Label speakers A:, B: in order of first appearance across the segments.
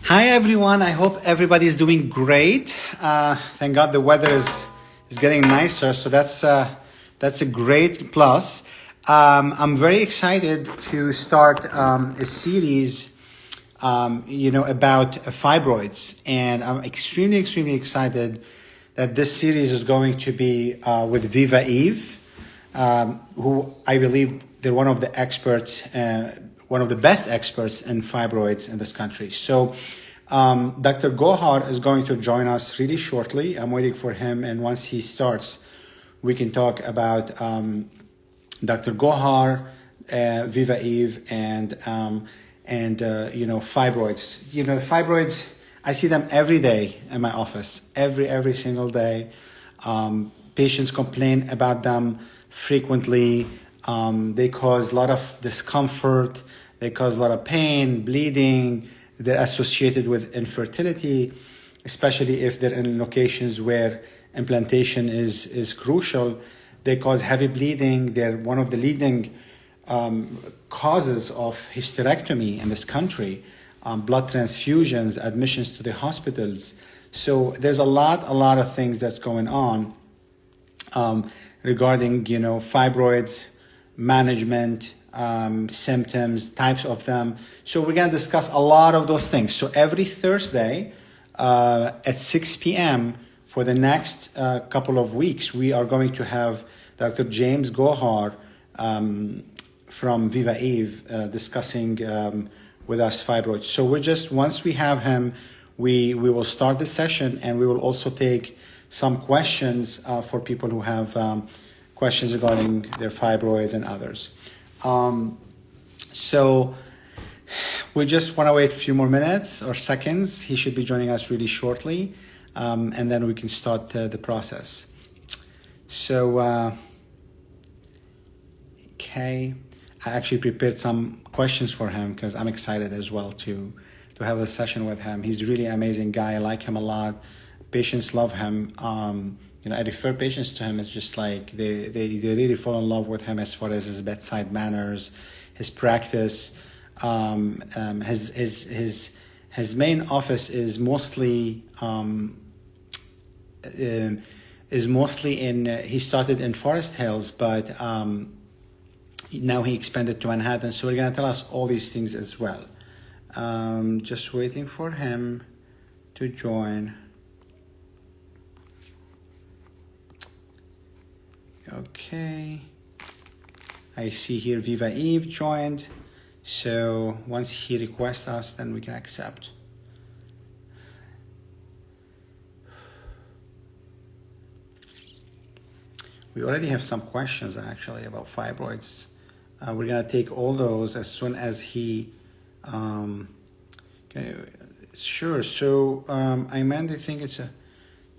A: Hi everyone, I hope everybody's doing great. Thank God the weather is getting nicer, so that's a great plus. I'm very excited to start a series, about fibroids, and I'm extremely excited that this series is going to be with Viva Eve, who I believe they're one of the experts, one of the best experts in fibroids in this country. So Dr. Gohar is going to join us really shortly. I'm waiting for him, and once he starts, we can talk about Dr. Gohar, Viva Eve, and fibroids. Fibroids. I see them every day in my office, every single day. Patients complain about them frequently. They cause a lot of discomfort. They cause a lot of pain, bleeding. They're associated with infertility, especially if they're in locations where implantation is crucial. They cause heavy bleeding. They're one of the leading causes of hysterectomy in this country, blood transfusions, admissions to the hospitals. So there's a lot of things that's going on regarding, fibroids, management, symptoms, types of them. So we're going to discuss a lot of those things. So every Thursday at 6 p.m. for the next couple of weeks, we are going to have Dr. James Gohar from Viva Eve discussing with us fibroids. So once we have him, we will start the session, and we will also take some questions for people who have questions regarding their fibroids and others. So we just want to wait a few more minutes or seconds. He should be joining us really shortly, and then we can start the process. So, okay, I actually prepared some questions for him because I'm excited as well to have a session with him. He's really an amazing guy. I like him a lot. Patients love him. I refer patients to him. It's just like they really fall in love with him as far as his bedside manners, his practice. His main office is mostly in. He started in Forest Hills, but now he expanded to Manhattan. So we're gonna tell us all these things as well. Just waiting for him to join. Okay, I see here Viva Eve joined. So once he requests us, then we can accept. We already have some questions actually about fibroids. We're gonna take all those as soon as he. Sure. So I think it's a.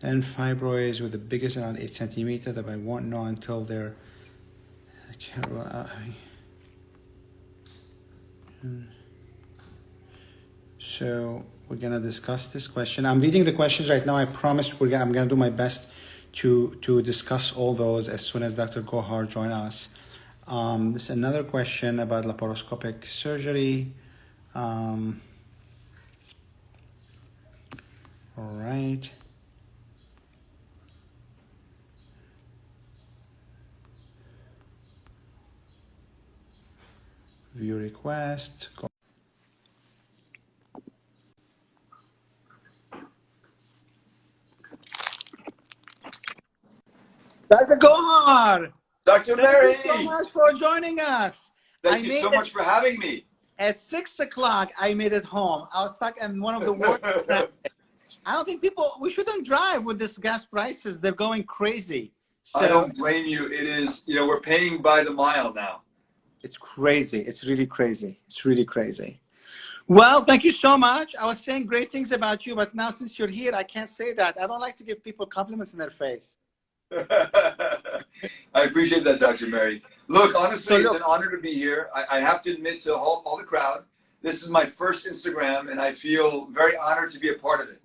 A: And fibroids with the biggest around 8 centimeters that I won't know until they're. So we're gonna discuss this question. I'm reading the questions right now. I promise I'm gonna do my best to discuss all those as soon as Dr. Kohar joins us. This is another question about laparoscopic surgery. All right. View request. Dr. Gohar!
B: Dr. Merhi!
A: Thank you so much for joining us.
B: Thank you so much for having me.
A: At 6 o'clock, I made it home. I was stuck in one of the worst traffic. I don't think we shouldn't drive with this gas prices. They're going crazy.
B: So, I don't blame you. It is, we're paying by the mile now.
A: It's crazy. It's really crazy. It's really crazy. Well, thank you so much. I was saying great things about you, but now since you're here, I can't say that. I don't like to give people compliments in their face.
B: I appreciate that, Dr. Merhi. Look, honestly, it's an honor to be here. I have to admit to all the crowd, this is my first Instagram, and I feel very honored to be a part of it.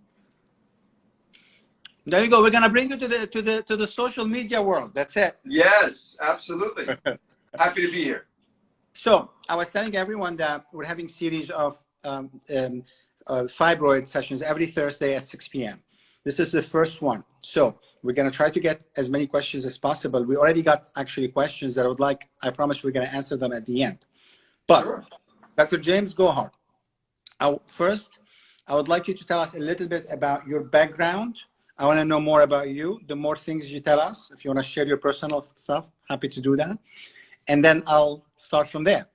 A: There you go. We're gonna bring you to the social media world. That's it.
B: Yes, absolutely. Happy to be here.
A: So I was telling everyone that we're having series of fibroid sessions every Thursday at 6 p.m. This is the first one. So we're going to try to get as many questions as possible. We already got actually questions that I would like, I promise we're going to answer them at the end. But
B: Sure.
A: Dr. James Gohar, first, I would like you to tell us a little bit about your background. I want to know more about you. The more things you tell us, if you want to share your personal stuff, happy to do that. And then I'll start from there.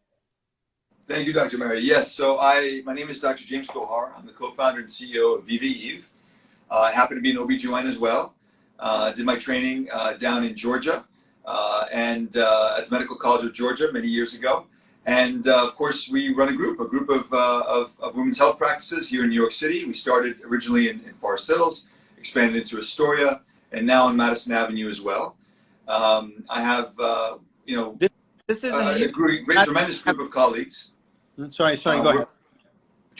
B: Thank you, Dr. Merhi. Yes, so my name is Dr. James Kohar. I'm the co-founder and CEO of Viva Eve. I happen to be an OB/GYN as well. Did my training down in Georgia and at the Medical College of Georgia many years ago. And of course, we run a group of women's health practices here in New York City. We started originally in Forest Hills, expanded into Astoria, and now on Madison Avenue as well. I have,
A: this is
B: a great, tremendous group of colleagues.
A: Sorry, go ahead.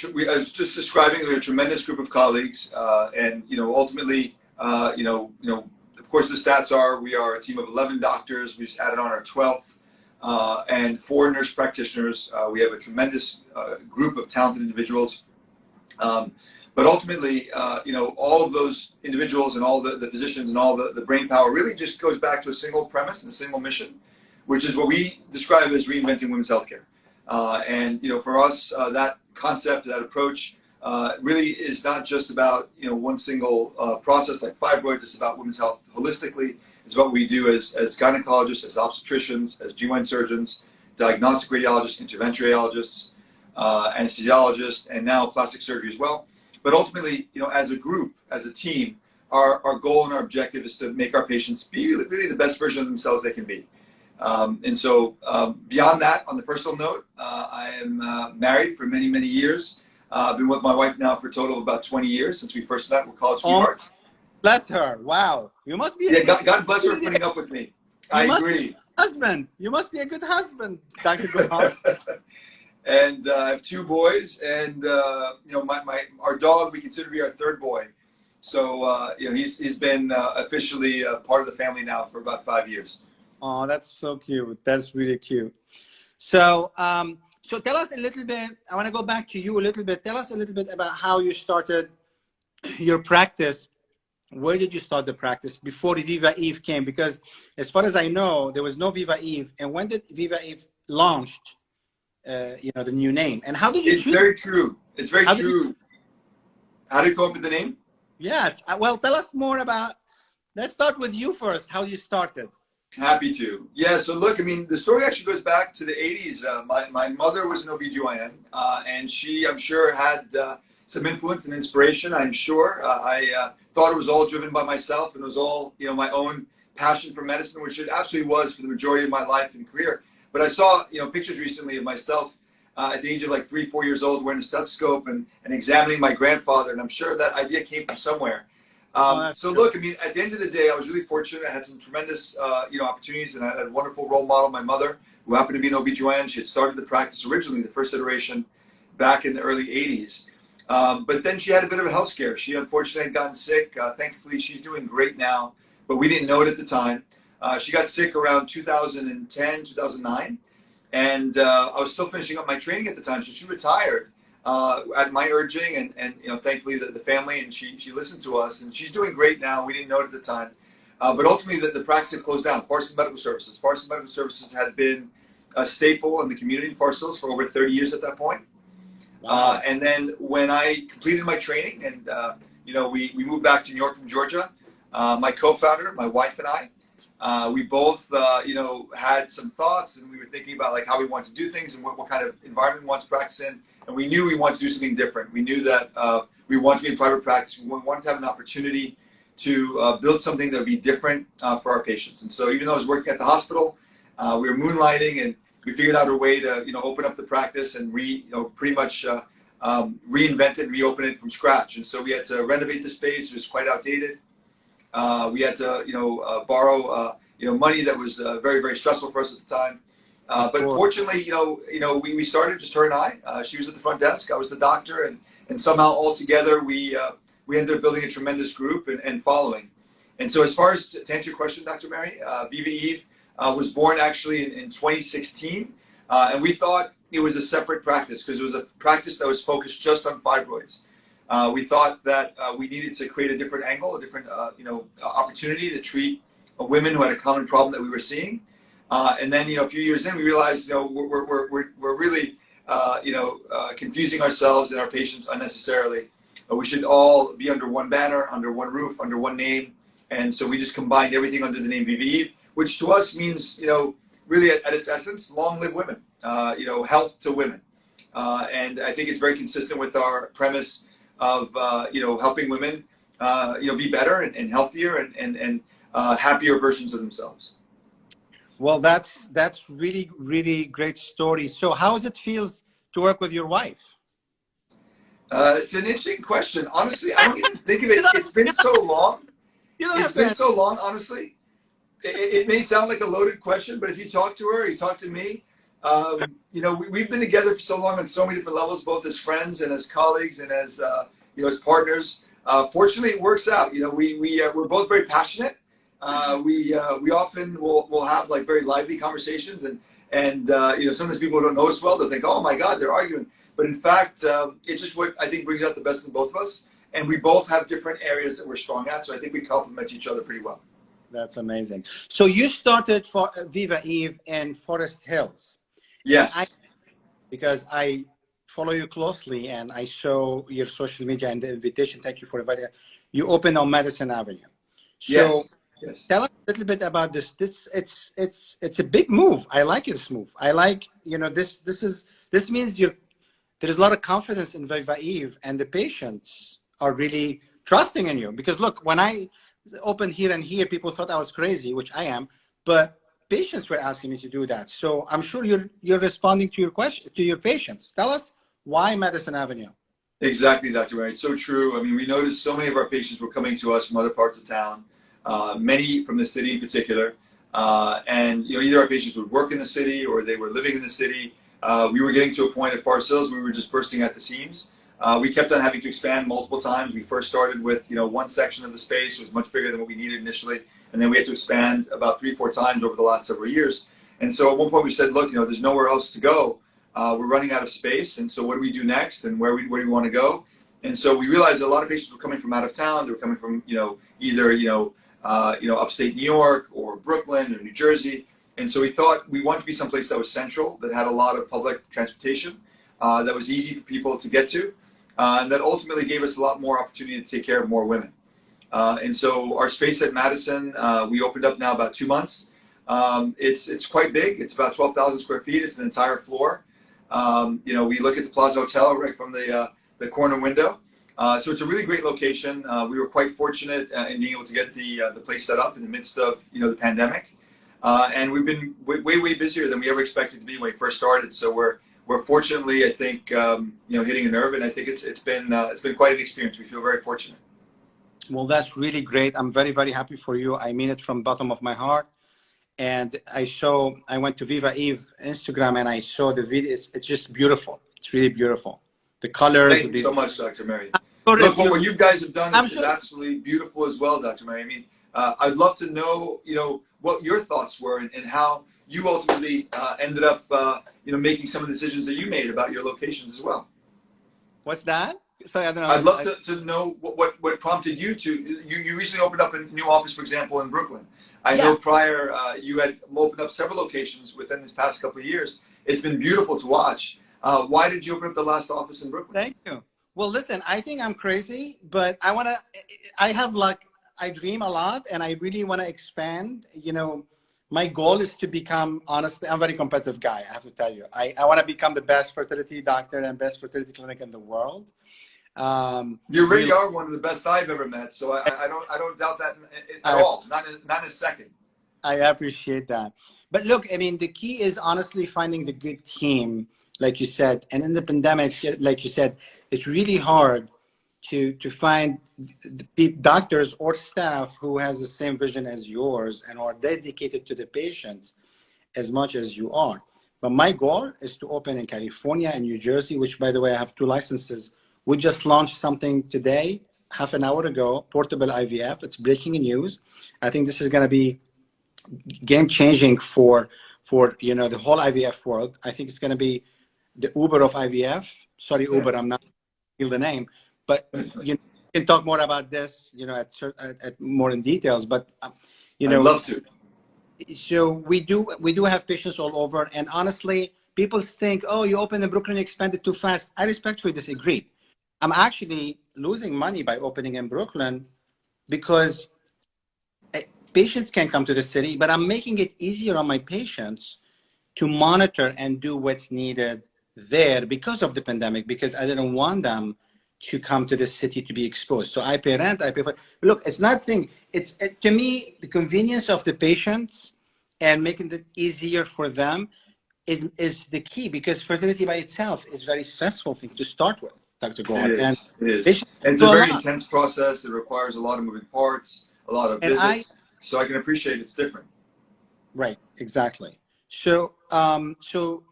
B: I was just describing a tremendous group of colleagues, and ultimately, of course, the stats are we are a team of 11 doctors. We just added on our 12th, and 4 nurse practitioners. We have a tremendous group of talented individuals. But ultimately, all of those individuals and all the physicians and all the brain power really just goes back to a single premise and a single mission, which is what we describe as reinventing women's healthcare. And for us, that concept, that approach, really is not just about one single process like fibroid. It's about women's health holistically. It's what we do as gynecologists, as obstetricians, as GYN surgeons, diagnostic radiologists, intervention radiologists, anesthesiologists, and now plastic surgery as well. But ultimately, as a group, as a team, our goal and our objective is to make our patients be really the best version of themselves they can be. And so beyond that, on the personal note, I am married for many, many years. I've been with my wife now for a total of about 20 years since we first met. We're college sweethearts.
A: Bless her. Wow. You must be
B: God bless her for putting up with me. I agree.
A: Husband. You must be a good husband, Dr. Kohar.
B: And I have 2 boys, and our dog we consider to be our 3rd boy. So he's been officially part of the family now for about 5 years.
A: Oh, that's so cute. That's really cute. So so tell us a little bit. I want to go back to you a little bit. Tell us a little bit about how you started your practice. Where did you start the practice before Viva Eve came? Because as far as I know, there was no Viva Eve. And when did Viva Eve launched? The new name. And how did you choose?
B: It's very true. It's very true. How did you come up with the name?
A: Yes. Well, tell us more about. Let's start with you first. How you started.
B: Happy to. Yeah, so look, the story actually goes back to the 80s. My mother was an OB/GYN, and she, I'm sure, had some influence and inspiration, I'm sure. I thought it was all driven by myself, and it was all, my own passion for medicine, which it absolutely was for the majority of my life and career. But I saw, pictures recently of myself at the age of like 3, 4 years old wearing a stethoscope and examining my grandfather, and I'm sure that idea came from somewhere. So look, at the end of the day, I was really fortunate. I had some tremendous, opportunities, and I had a wonderful role model, my mother, who happened to be an OB/GYN. She had started the practice originally, the first iteration, back in the early 80s. But then she had a bit of a health scare. She unfortunately had gotten sick. Thankfully, she's doing great now, but we didn't know it at the time. She got sick around 2010, 2009, and I was still finishing up my training at the time, so she retired. At my urging, and thankfully the family, and she listened to us, and she's doing great now. We didn't know it at the time, but ultimately the practice had closed down. Forest Hills Medical Services. Forest Hills Medical Services had been a staple in the community in Forest Hills for over 30 years at that point. Wow. And then when I completed my training, and we moved back to New York from Georgia, my co-founder, my wife, and I, we both had some thoughts, and we were thinking about like how we want to do things and what kind of environment we want to practice in. And we knew we wanted to do something different. We knew that we wanted to be in private practice. We wanted to have an opportunity to build something that would be different for our patients. And so even though I was working at the hospital, we were moonlighting, and we figured out a way to open up the practice and pretty much reinvent it and reopen it from scratch. And so we had to renovate the space. It was quite outdated. We had to borrow money that was very, very stressful for us at the time. But fortunately, we started, just her and I. She was at the front desk, I was the doctor, and somehow all together we ended up building a tremendous group and following. And so as far as to answer your question, Dr. Merhi, Viva Eve was born actually in 2016, and we thought it was a separate practice because it was a practice that was focused just on fibroids. We thought that we needed to create a different angle, a different opportunity to treat women who had a common problem that we were seeing. And then a few years in, we realized we're really confusing ourselves and our patients unnecessarily. We should all be under one banner, under one roof, under one name. And so we just combined everything under the name Viva Eve, which to us means, really at its essence, long live women, health to women. And I think it's very consistent with our premise of, helping women, be better and healthier and happier versions of themselves.
A: Well, that's really, really great story. So how does it feels to work with your wife?
B: It's an interesting question. Honestly, I don't even think of it. It's been so long. It's been so long, honestly. It may sound like a loaded question, but if you talk to her, you talk to me, we've been together for so long on so many different levels, both as friends and as colleagues and as, as partners. Fortunately, it works out. We're both very passionate. We often will have like very lively conversations and sometimes people who don't know us well, they'll think, oh my God, they're arguing. But in fact, it's just what I think brings out the best in both of us. And we both have different areas that we're strong at. So I think we complement each other pretty well.
A: That's amazing. So you started for Viva Eve in Forest Hills.
B: Yes.
A: Because I follow you closely and I saw your social media and the invitation. Thank you for inviting us. You opened on Madison Avenue. So
B: yes.
A: Tell us a little bit about this. It's a big move. I like this move. I like, this means there's a lot of confidence in Viva Eve and the patients are really trusting in you. Because look, when I opened here and here, people thought I was crazy, which I am, but patients were asking me to do that. So I'm sure you're responding to your question, to your patients. Tell us why Madison Avenue.
B: Exactly, Dr. Merhi. It's so true. I mean, we noticed so many of our patients were coming to us from other parts of town, many from the city in particular. And either our patients would work in the city or they were living in the city. We were getting to a point at Forest Hills, we were just bursting at the seams. We kept on having to expand multiple times. We first started with, one section of the space. It was much bigger than what we needed initially. And then we had to expand about 3-4 times over the last several years. And so at one point we said, look, there's nowhere else to go. We're running out of space. And so what do we do next? And where do we want to go? And so we realized that a lot of patients were coming from out of town. They were coming from, either, upstate New York or Brooklyn or New Jersey. And so we thought we wanted to be someplace that was central, that had a lot of public transportation, that was easy for people to get to. And that ultimately gave us a lot more opportunity to take care of more women. And so our space at Madison, we opened up now about 2 months. It's quite big. It's about 12,000 square feet. It's an entire floor. We look at the Plaza Hotel right from the corner window. So it's a really great location. We were quite fortunate in being able to get the place set up in the midst of the pandemic. And we've been way busier than we ever expected to be when we first started. So we're fortunately, I think, hitting a nerve, and I think it's been quite an experience. We feel very fortunate.
A: Well, that's really great. I'm very, very happy for you. I mean it from the bottom of my heart. And I went to Viva Eve Instagram and I saw the video. It's just beautiful. It's really beautiful. The colors.
B: Thank you so much, Dr. Merhi. Look, what you guys have done is absolutely beautiful as well, Dr. Merhi. I mean, I'd love to know, what your thoughts were and how you ultimately ended up, making some of the decisions that you made about your locations as well.
A: What's that? Sorry, I don't know.
B: I'd love to know what prompted you to. You recently opened up a new office, for example, in Brooklyn. I know prior you had opened up several locations within this past couple of years. It's been beautiful to watch. Why did you open up the last office in Brooklyn?
A: Thank you. Well, listen, I think I'm crazy, but I dream a lot and I really want to expand. My goal is to become, honestly, I'm a very competitive guy, I have to tell you. I want to become the best fertility doctor and best fertility clinic in the world.
B: You really are one of the best I've ever met, so I don't doubt that at all, not in a second.
A: I appreciate that. But look, I mean, the key is honestly finding the good team, like you said. And in the pandemic, like you said, it's really hard to find doctors or staff who has the same vision as yours and are dedicated to the patients as much as you are. But my goal is to open in California and New Jersey, which, by the way, I have 2 licenses. We just launched something today, half an hour ago, portable IVF. It's breaking news. I think this is going to be game changing for the whole IVF world. I think it's going to be the Uber of IVF. Sorry,
B: Yeah.
A: Uber, I'm not the name, but you can talk more about this, at more in details. But
B: I'd love to.
A: so we do have patients all over, and honestly, people think, oh, you open in Brooklyn, you expanded too fast. I respectfully disagree. I'm actually losing money by opening in Brooklyn because patients can come to the city, but I'm making it easier on my patients to monitor and do what's needed there because of the pandemic, because I didn't want them to come to the city to be exposed. So I pay rent, I pay for, look, it's nothing. To me, the convenience of the patients and making it easier for them is the key, because fertility by itself is a very stressful thing to start with, Dr.
B: It
A: Gohar. And
B: is. It is.
A: patients
B: And it's a
A: do a
B: very
A: lot.
B: intense process. It requires a lot of moving parts, a lot of
A: And
B: visits. So I can appreciate it's different.
A: right, exactly. So, so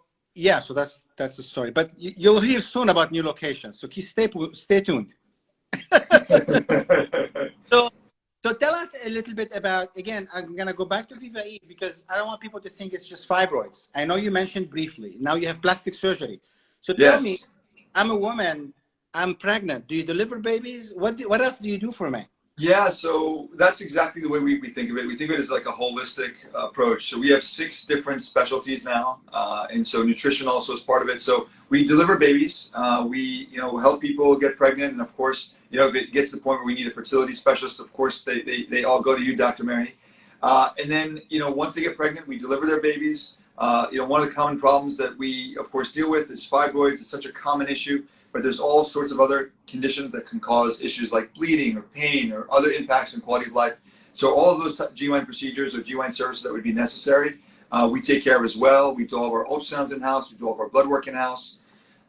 A: that's the story. But you'll hear soon about new locations. So stay tuned. So, so tell us a little bit about, again, I'm going to go back to Viva E because I don't want people to think it's just fibroids. I know you mentioned briefly. Now you have plastic surgery. So tell me,
B: Yes.
A: I'm a woman, I'm pregnant. Do you deliver babies? What else do you do for me?
B: Yeah, so that's exactly the way we think of it. We think of it as like a holistic approach. So we have 6 different specialties now, and so nutrition also is part of it. So we deliver babies. We help people get pregnant, and of course, if it gets to the point where we need a fertility specialist, of course they all go to you, Dr. Merhi. And then once they get pregnant, we deliver their babies. One of the common problems that we of course deal with is fibroids. It's such a common issue. But there's all sorts of other conditions that can cause issues like bleeding or pain or other impacts in quality of life. So all of those GYN procedures or GYN services that would be necessary, we take care of as well. We do all of our ultrasounds in-house. We do all of our blood work in-house.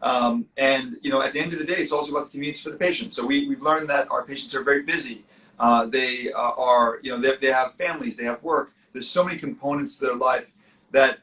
B: And at the end of the day, it's also about the convenience for the patient. So we've learned that our patients are very busy. They they have families, they have work. There's so many components to their life that,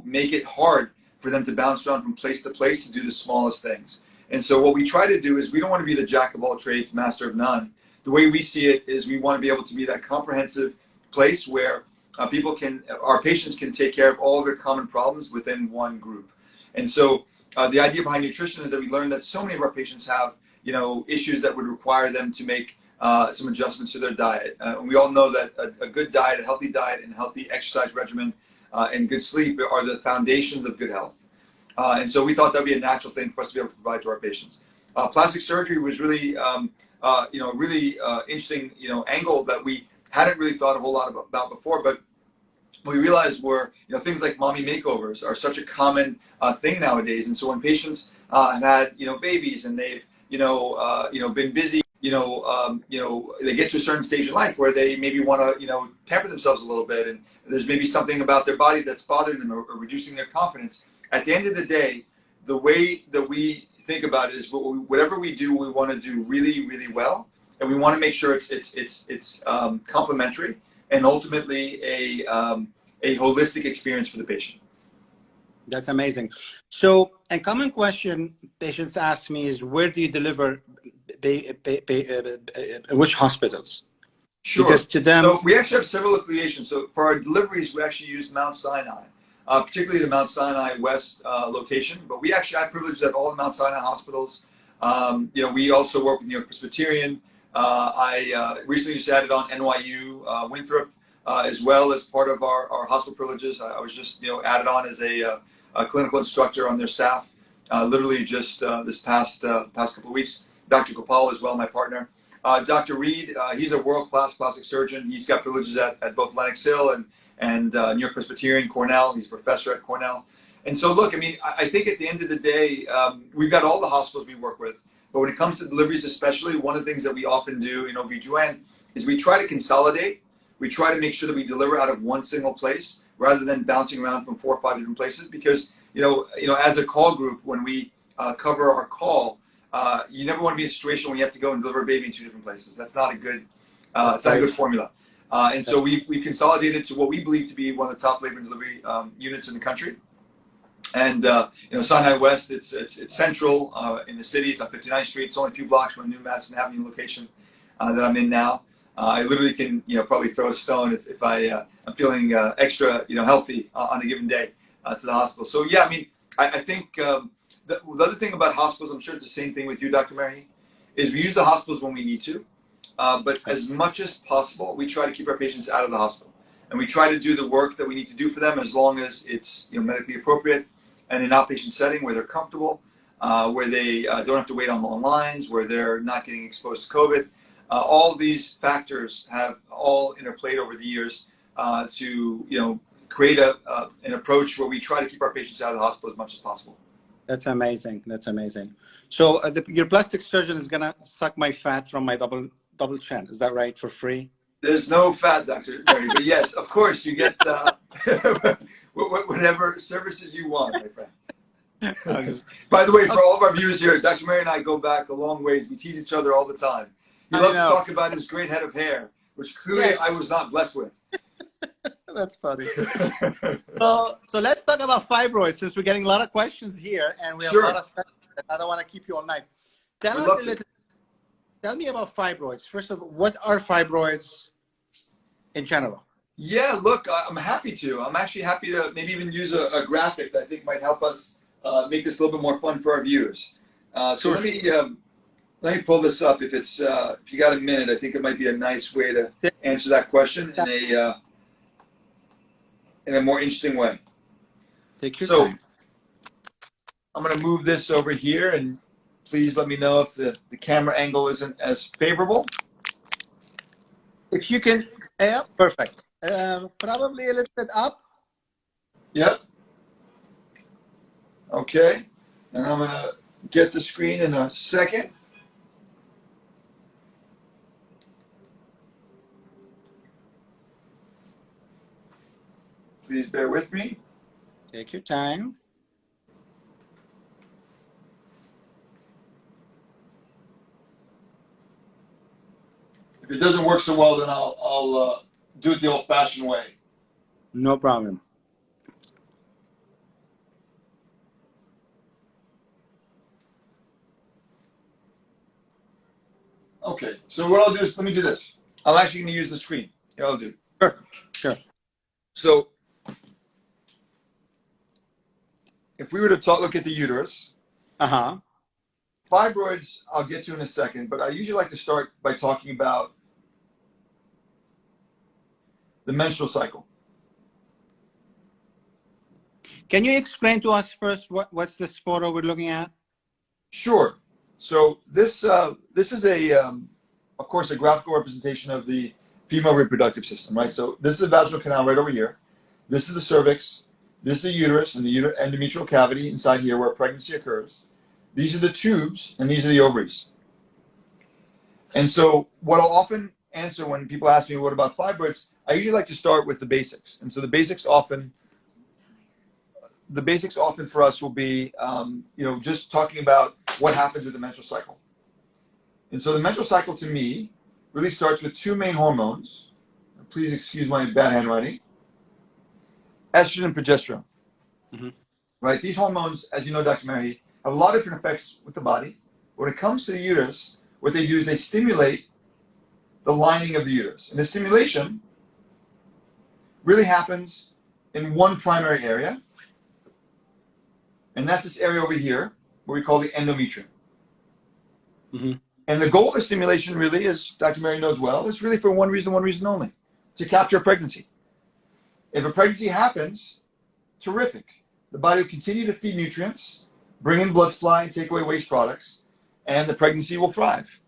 B: make it hard for them to bounce around from place to place to do the smallest things. And so what we try to do is we don't want to be the jack of all trades, master of none. The way we see it is we want to be able to be that comprehensive place where our patients can take care of all of their common problems within one group. And so the idea behind nutrition is that we learned that so many of our patients have, issues that would require them to make some adjustments to their diet. And we all know that a good diet, a healthy diet, and a healthy exercise regimen and good sleep are the foundations of good health. And so we thought that'd be a natural thing for us to be able to provide to our patients. Plastic surgery was really, really interesting, angle that we hadn't really thought a whole lot about before. But what we realized were, things like mommy makeovers are such a common thing nowadays. And so when patients have had, babies and they've, been busy, they get to a certain stage in life where they maybe want to, pamper themselves a little bit, and there's maybe something about their body that's bothering them or reducing their confidence. At the end of the day, the way that we think about it is whatever we do, we want to do really, really well, and we want to make sure it's complementary and ultimately a holistic experience for the patient.
A: That's amazing. So a common question patients ask me is, where do you deliver, which hospitals?
B: Sure.
A: Because to them,
B: so we actually have several affiliations. So for our deliveries, we actually use Mount Sinai. Particularly the Mount Sinai West location, but we actually have privileges at all the Mount Sinai hospitals. We also work with New York Presbyterian. I recently just added on NYU Winthrop as well as part of our hospital privileges. I was just added on as a clinical instructor on their staff, literally just this past couple of weeks. Dr. Kohar as well, my partner. Dr. Reed, he's a world-class plastic surgeon. He's got privileges at both Lenox Hill and New York Presbyterian, Cornell. He's a professor at Cornell. And so, look, I think at the end of the day, we've got all the hospitals we work with. But when it comes to deliveries especially, one of the things that we often do in OB/GYN is we try to consolidate. We try to make sure that we deliver out of one single place rather than bouncing around from 4 or 5 different places. Because, as a call group, when we cover our call, you never want to be in a situation where you have to go and deliver a baby in 2 different places. That's not a good, it's not a good formula. And so we consolidated to what we believe to be one of the top labor and delivery units in the country. And Sinai West, it's central in the city. It's on 59th Street. It's only a few blocks from the new Madison Avenue location that I'm in now. I literally can probably throw a stone if I'm feeling extra healthy on a given day to the hospital. So yeah, I think the other thing about hospitals, I'm sure it's the same thing with you, Dr. Merhi, is we use the hospitals when we need to. But as much as possible, we try to keep our patients out of the hospital. And we try to do the work that we need to do for them as long as it's medically appropriate and in an outpatient setting where they're comfortable, where they don't have to wait on long lines, where they're not getting exposed to COVID. All these factors have all interplayed over the years to create an approach where we try to keep our patients out of the hospital as much as possible.
A: That's amazing. That's amazing. So your plastic surgeon is gonna suck my fat from my double chin. Is that right? For free?
B: There's no fat, Dr. Merhi, but yes, of course, you get whatever services you want, my friend. By the way, for all of our viewers here, Dr. Merhi and I go back a long ways. We tease each other all the time. He loves to talk about his great head of hair, which clearly I was not blessed with.
A: That's funny. So let's talk about fibroids, since we're getting a lot of questions here, and we have a lot of stuff. I don't want to keep you all night. Tell me about fibroids. First of all, what are fibroids in general? Yeah,
B: look, I'm happy to. I'm actually happy to maybe even use a graphic that I think might help us make this a little bit more fun for our viewers. So let me pull this up. If you got a minute, I think it might be a nice way to answer that question in a more interesting way.
A: Take your time.
B: I'm going to move this over here, and please let me know if the camera angle isn't as favorable.
A: If you can, perfect. Probably a little bit up.
B: Yep. Okay. And I'm going to get the screen in a second. Please bear with me.
A: Take your time.
B: If it doesn't work so well, then I'll do it the old-fashioned way.
A: No problem.
B: Okay, so what I'll do is, let me do this. I'm actually going to use the screen. Here, I'll do.
A: Sure.
B: So, if we were to look at the uterus, fibroids, I'll get to in a second, but I usually like to start by talking about the menstrual cycle.
A: Can you explain to us first what's this photo we're looking at?
B: Sure. So this is of course, a graphical representation of the female reproductive system, right? So this is the vaginal canal right over here. This is the cervix. This is the uterus and the endometrial cavity inside here where pregnancy occurs. These are the tubes, and these are the ovaries. And so what I'll often answer when people ask me, what about fibroids? I usually like to start with the basics. And so the basics often for us will be, just talking about what happens with the menstrual cycle. And so the menstrual cycle to me really starts with two main hormones. Please excuse my bad handwriting. Estrogen and progesterone. Right? These hormones, as you know, Dr. Merhi, have a lot of different effects with the body. When it comes to the uterus, what they do is they stimulate the lining of the uterus. And the stimulation really happens in one primary area. And that's this area over here, what we call the endometrium. And the goal of the stimulation really is, Dr. Merhi knows well, is really for one reason only, to capture a pregnancy. If a pregnancy happens, terrific. The body will continue to feed nutrients, bring in blood supply, and take away waste products, and the pregnancy will thrive.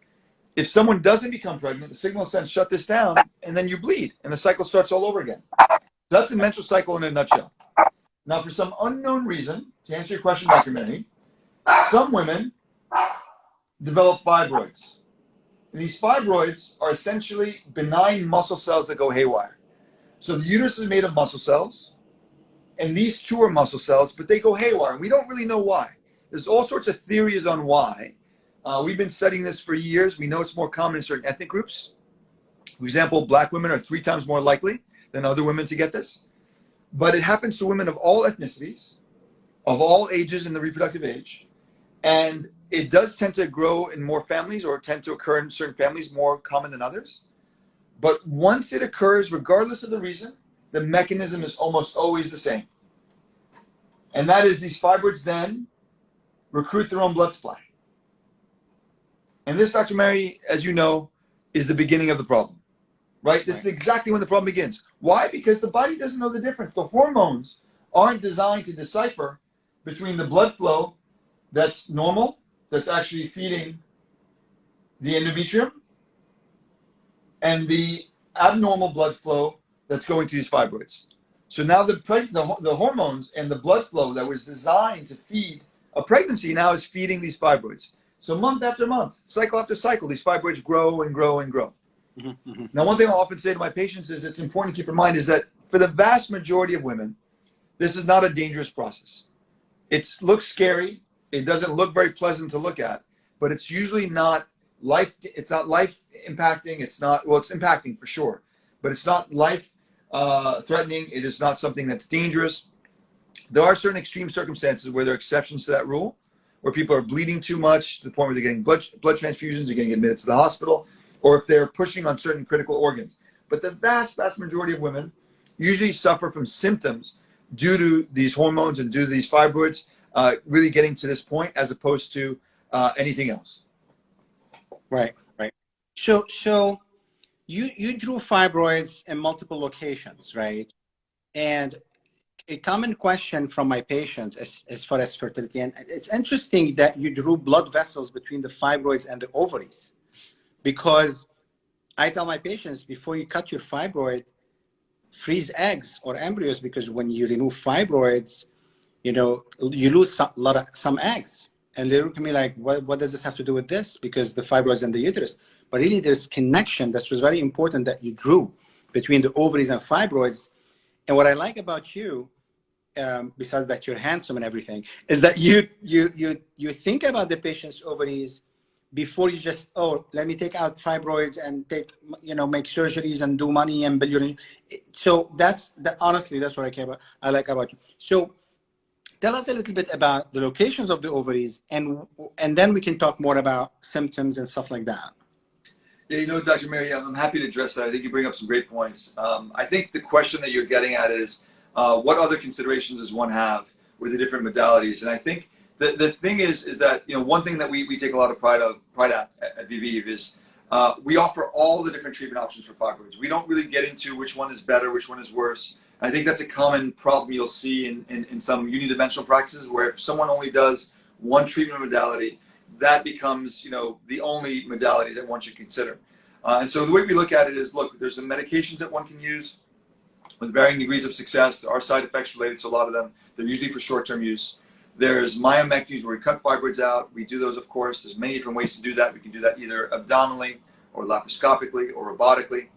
B: If someone doesn't become pregnant, the signal sends shut this down, and then you bleed, and the cycle starts all over again. That's the menstrual cycle in a nutshell. Now, for some unknown reason, to answer your question, Dr. Merhi, some women develop fibroids. And these fibroids are essentially benign muscle cells that go haywire. So the uterus is made of muscle cells, and these two are muscle cells, but they go haywire, and we don't really know why. There's all sorts of theories on why. We've been studying this for years. We know it's more common in certain ethnic groups. For example, black women are 3 times more likely than other women to get this. But it happens to women of all ethnicities, of all ages in the reproductive age, and it does tend to grow in more families, or tend to occur in certain families more common than others. But once it occurs, regardless of the reason, the mechanism is almost always the same. And that is these fibroids then recruit their own blood supply. And this, Dr. Merhi, as you know, is the beginning of the problem, right? This is exactly when the problem begins. Why? Because the body doesn't know the difference. The hormones aren't designed to decipher between the blood flow that's normal, that's actually feeding the endometrium, and the abnormal blood flow that's going to these fibroids. So now the hormones and the blood flow that was designed to feed a pregnancy now is feeding these fibroids. So month after month, cycle after cycle, these fibroids grow and grow and grow. Now, one thing I often say to my patients is it's important to keep in mind is that for the vast majority of women, this is not a dangerous process. It looks scary. It doesn't look very pleasant to look at, but it's usually not life. It's not life impacting. It's not, well, it's impacting for sure, but it's not life threatening. It is not something that's dangerous. There are certain extreme circumstances where there are exceptions to that rule, where people are bleeding too much to the point where they're getting blood transfusions, they're getting admitted to the hospital, or if they're pushing on certain critical organs. But the vast majority of women usually suffer from symptoms due to these hormones and due to these fibroids really getting to this point, as opposed to anything else.
A: Right. So you drew fibroids in multiple locations, right? And a common question from my patients as far as fertility, and it's interesting that you drew blood vessels between the fibroids and the ovaries, because I tell my patients, before you cut your fibroid, freeze eggs or embryos, because when you remove fibroids, you lose some eggs. And they look at me like, what does this have to do with this? Because the fibroids in the uterus. But really, there's connection that was very important that you drew between the ovaries and fibroids. And what I like about you, besides that you're handsome and everything, is that you think about the patient's ovaries before you just, oh, let me take out fibroids and make surgeries and do money and build. So honestly, that's what I like about you. So tell us a little bit about the locations of the ovaries, and then we can talk more about symptoms and stuff like that.
B: Yeah, Dr. Merhi, I'm happy to address that. I think you bring up some great points. I think the question that you're getting at is, what other considerations does one have with the different modalities? And I think the thing is that, one thing that we take a lot of pride at Viva Eve is we offer all the different treatment options for fibroids. We don't really get into which one is better, which one is worse. I think that's a common problem you'll see in some unidimensional practices, where if someone only does one treatment modality, that becomes, the only modality that one should consider. And so the way we look at it is, look, there's some medications that one can use with varying degrees of success. There are side effects related to a lot of them. They're usually for short-term use. There's myomectomies where we cut fibroids out. We do those, of course. There's many different ways to do that. We can do that either abdominally or laparoscopically or robotically,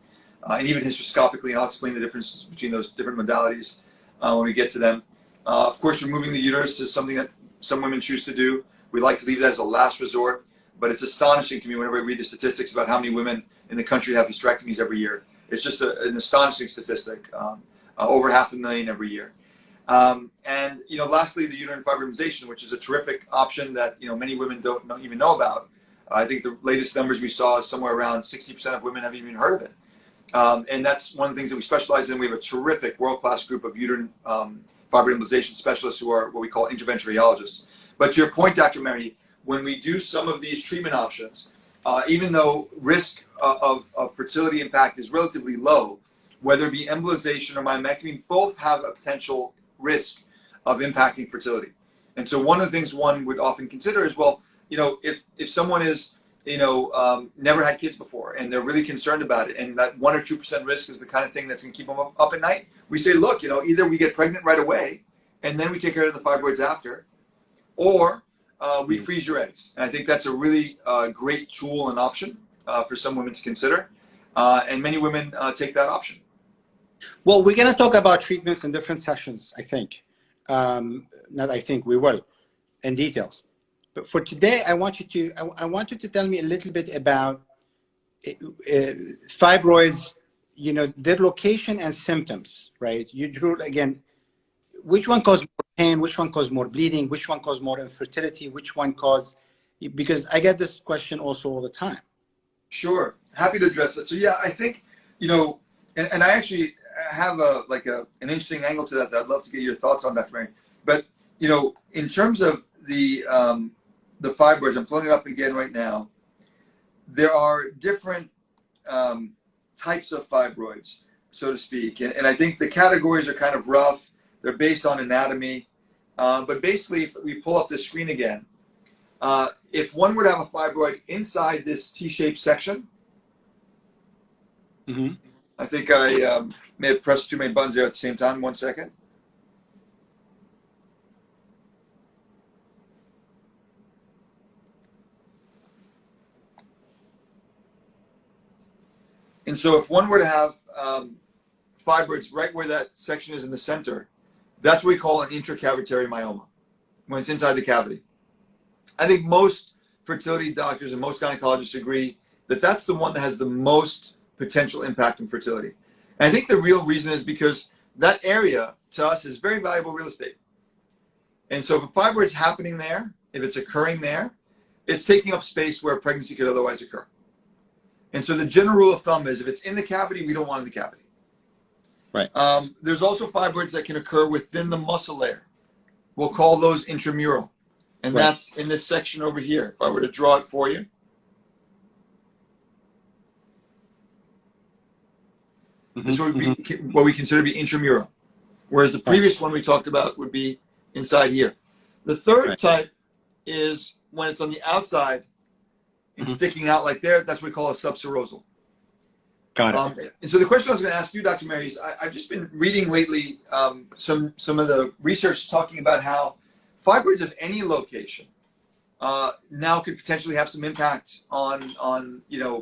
B: and even hysteroscopically. And I'll explain the differences between those different modalities when we get to them. Of course, removing the uterus is something that some women choose to do. We like to leave that as a last resort, but it's astonishing to me whenever I read the statistics about how many women in the country have hysterectomies every year. It's just an astonishing statistic, over 500,000 every year. And lastly, the uterine fibromization, which is a terrific option that many women don't even know about. I think the latest numbers we saw is somewhere around 60% of women haven't even heard of it. And that's one of the things that we specialize in. We have a terrific world-class group of uterine fibromization specialists who are what we call intervention radiologists. But to your point, Dr. Merhi, when we do some of these treatment options, even though risk of fertility impact is relatively low, whether it be embolization or myomectomy, both have a potential risk of impacting fertility. And so one of the things one would often consider is, well, if someone is, never had kids before and they're really concerned about it, and that 1 or 2% risk is the kind of thing that's going to keep them up at night, we say, look, either we get pregnant right away and then we take care of the fibroids after, or we freeze your eggs. And I think that's a really great tool and option for some women to consider. And many women take that option.
A: Well, we're going to talk about treatments in different sessions, I think. We will, in details. But for today, I want you to tell me a little bit about fibroids, their location and symptoms, right? You drew, again, which one causes more pain, which one causes more bleeding, which one causes more infertility, which one causes, because I get this question also all the time.
B: Sure. Happy to address it. So yeah, I think, and I actually have an interesting angle to that I'd love to get your thoughts on, Dr. Merhi. But, in terms of the fibroids, I'm pulling it up again right now. There are different types of fibroids, so to speak. And I think the categories are kind of rough. They're based on anatomy. But basically, if we pull up the screen again, if one were to have a fibroid inside this T-shaped section, I think I may have pressed too many buttons there at the same time. 1 second. And so if one were to have fibroids right where that section is in the center, that's what we call an intracavitary myoma, when it's inside the cavity. I think most fertility doctors and most gynecologists agree that that's the one that has the most potential impact on fertility. And I think the real reason is because that area to us is very valuable real estate. And so if a fibroid's happening there, if it's occurring there, it's taking up space where pregnancy could otherwise occur. And so the general rule of thumb is if it's in the cavity, we don't want it in the cavity.
A: Right.
B: There's also fibroids that can occur within the muscle layer. We'll call those intramural. And that's in this section over here. If I were to draw it for you. This would be what we consider to be intramural. Whereas the previous one we talked about would be inside here. The third type is when it's on the outside and sticking out like there. That's what we call a subserosal.
A: Got it.
B: And so the question I was going to ask you, Dr. Merhi, is I've just been reading lately some of the research talking about how fibroids of any location now could potentially have some impact on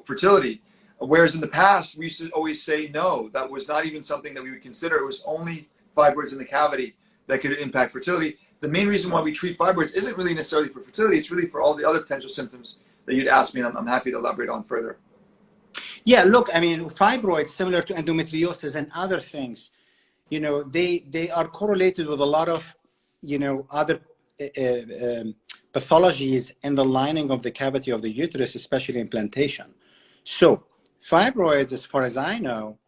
B: fertility. Whereas in the past, we used to always say no, that was not even something that we would consider. It was only fibroids in the cavity that could impact fertility. The main reason why we treat fibroids isn't really necessarily for fertility. It's really for all the other potential symptoms that you'd ask me, and I'm happy to elaborate on further.
A: Yeah, look, I mean, fibroids, similar to endometriosis and other things, they are correlated with a lot of, other pathologies in the lining of the cavity of the uterus, especially implantation. So fibroids, as far as I know,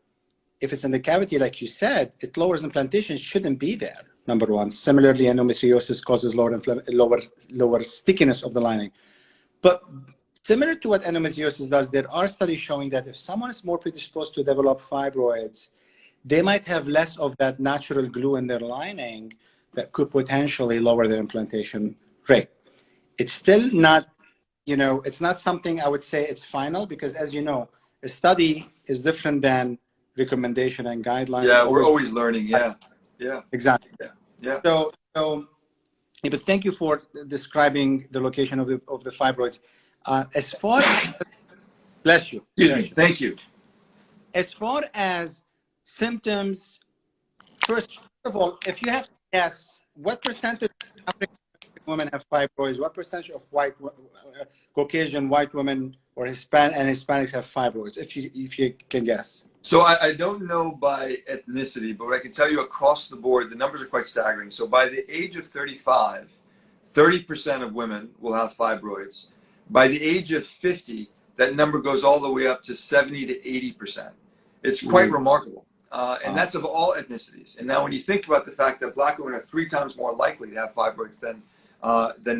A: if it's in the cavity, like you said, it lowers implantation, it shouldn't be there, number one. Similarly, endometriosis causes lower stickiness of the lining. But similar to what endometriosis does, there are studies showing that if someone is more predisposed to develop fibroids, they might have less of that natural glue in their lining that could potentially lower their implantation rate. It's still not, it's not something I would say it's final, because as you know, a study is different than recommendation and guidelines.
B: Yeah, we're always learning. Yeah.
A: Exactly.
B: Yeah.
A: So, but thank you for describing the location of the fibroids. As far as, bless you.
B: Thank you.
A: As far as symptoms, first of all, if you have to guess, what percentage of African women have fibroids? What percentage of Caucasian white women or Hispanics have fibroids? If you can guess.
B: So I don't know by ethnicity, but what I can tell you across the board, the numbers are quite staggering. So by the age of 35, 30% of women will have fibroids. By the age of 50, that number goes all the way up to 70 to 80%. It's quite remarkable. And that's of all ethnicities. And now when you think about the fact that black women are 3 times more likely to have fibroids than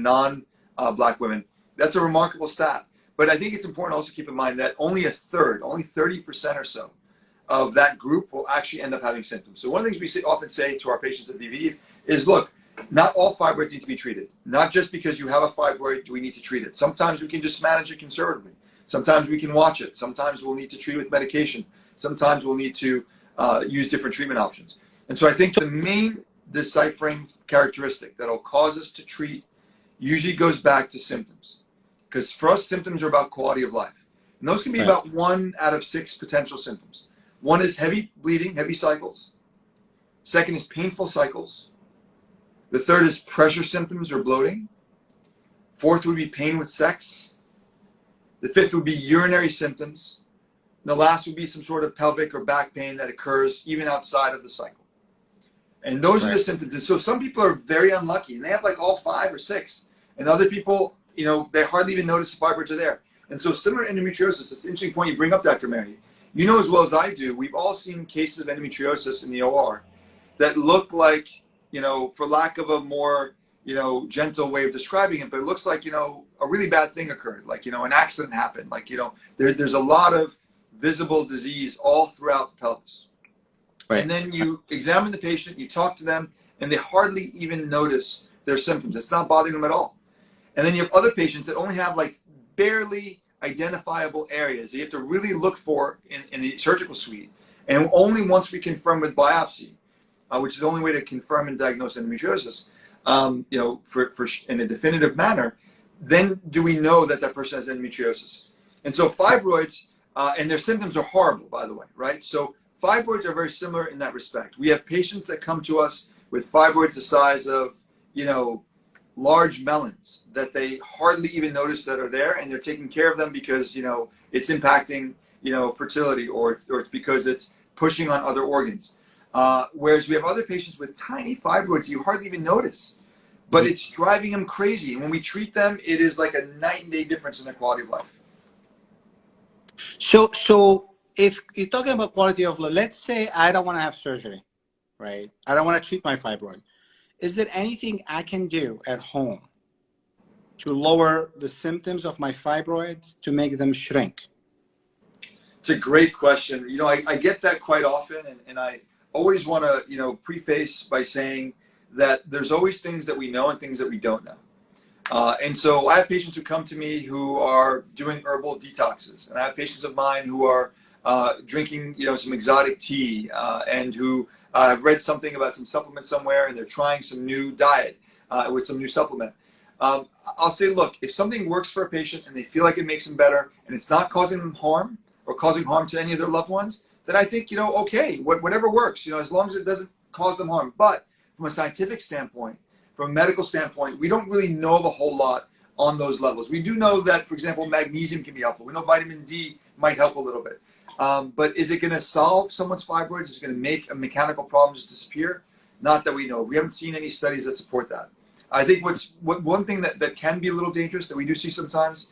B: non-black women, that's a remarkable stat. But I think it's important also to keep in mind that only a third, only 30% or so of that group will actually end up having symptoms. So one of the things we often say to our patients at Viva Eve is, look, not all fibroids need to be treated. Not just because you have a fibroid do we need to treat it. Sometimes we can just manage it conservatively. Sometimes we can watch it. Sometimes we'll need to treat it with medication. Sometimes we'll need to use different treatment options. And so I think the main deciphering characteristic that will cause us to treat usually goes back to symptoms. Because for us, symptoms are about quality of life. And those can be about 1 out of 6 potential symptoms. One is heavy bleeding, heavy cycles. Second is painful cycles. The third is pressure symptoms or bloating. Fourth would be pain with sex. The fifth would be urinary symptoms. And the last would be some sort of pelvic or back pain that occurs even outside of the cycle. And those are the symptoms. And so some people are very unlucky and they have like all 5 or 6. And other people, they hardly even notice the fibroids are there. And so similar to endometriosis, it's an interesting point you bring up, Dr. Merhi. You know as well as I do, we've all seen cases of endometriosis in the OR that look like, for lack of a more gentle way of describing it, but it looks like, a really bad thing occurred. Like, an accident happened. Like, there's a lot of visible disease all throughout the pelvis.
A: Right.
B: And then you examine the patient, you talk to them, and they hardly even notice their symptoms. It's not bothering them at all. And then you have other patients that only have like barely identifiable areas that you have to really look for in the surgical suite. And only once we confirm with biopsy, which is the only way to confirm and diagnose endometriosis, in a definitive manner, then do we know that that person has endometriosis. And so fibroids, and their symptoms are horrible, by the way, right? So fibroids are very similar in that respect. We have patients that come to us with fibroids the size of, large melons that they hardly even notice that are there, and they're taking care of them because, it's impacting, fertility, or it's because it's pushing on other organs. Whereas we have other patients with tiny fibroids you hardly even notice, but it's driving them crazy. And when we treat them, it is like a night and day difference in their quality of life.
A: So if you're talking about quality of life, let's say I don't want to have surgery, right? I don't want to treat my fibroid. Is there anything I can do at home to lower the symptoms of my fibroids to make them shrink?
B: It's a great question. I get that quite often, and I always want to, preface by saying that there's always things that we know and things that we don't know. And so I have patients who come to me who are doing herbal detoxes, and I have patients of mine who are drinking, some exotic tea, and who have read something about some supplement somewhere, and they're trying some new diet with some new supplement. I'll say, look, if something works for a patient and they feel like it makes them better, and it's not causing them harm or causing harm to any of their loved ones, then I think, okay, whatever works, as long as it doesn't cause them harm. But from a scientific standpoint, from a medical standpoint, we don't really know of a whole lot on those levels. We do know that, for example, magnesium can be helpful. We know vitamin D might help a little bit. But is it going to solve someone's fibroids? Is it going to make a mechanical problem just disappear? Not that we know. We haven't seen any studies that support that. I think one thing that can be a little dangerous that we do see sometimes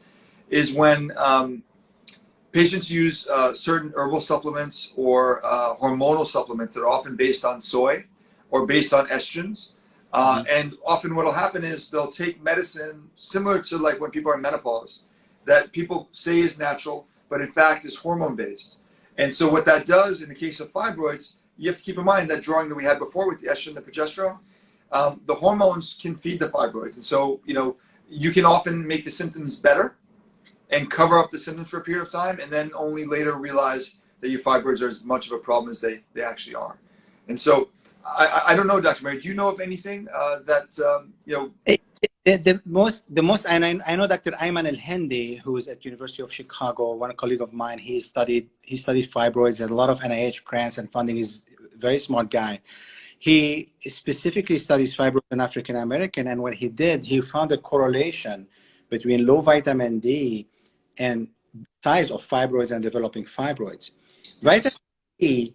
B: is when patients use certain herbal supplements or hormonal supplements that are often based on soy or based on estrogens. And often what will happen is they'll take medicine similar to like when people are in menopause that people say is natural, but in fact is hormone based. And so what that does in the case of fibroids, you have to keep in mind that drawing that we had before with the estrogen and the progesterone, the hormones can feed the fibroids. And so, you can often make the symptoms better and cover up the symptoms for a period of time, and then only later realize that your fibroids are as much of a problem as they actually are. And so I don't know, Dr. Merhi, do you know of anything that,
A: The most, and I know Dr. Ayman Al-Hindi, who is at University of Chicago, one colleague of mine, he studied fibroids and a lot of NIH grants and funding. He's a very smart guy. He specifically studies fibroids in African American, and what he did, he found a correlation between low vitamin D and size of fibroids and developing fibroids. Vitamin D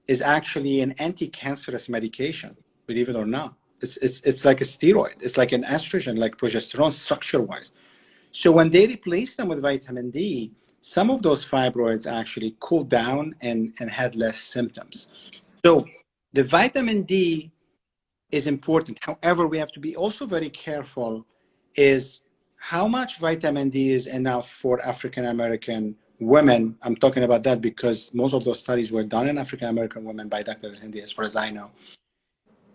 A: is actually an anti-cancerous medication, believe it or not. It's like a steroid. It's like an estrogen, like progesterone structure-wise. So when they replace them with vitamin D, some of those fibroids actually cooled down and had less symptoms. So the vitamin D is important. However, we have to be also very careful is how much vitamin D is enough for African-American women. I'm talking about that because most of those studies were done in African-American women by Dr. Hindi, as far as I know.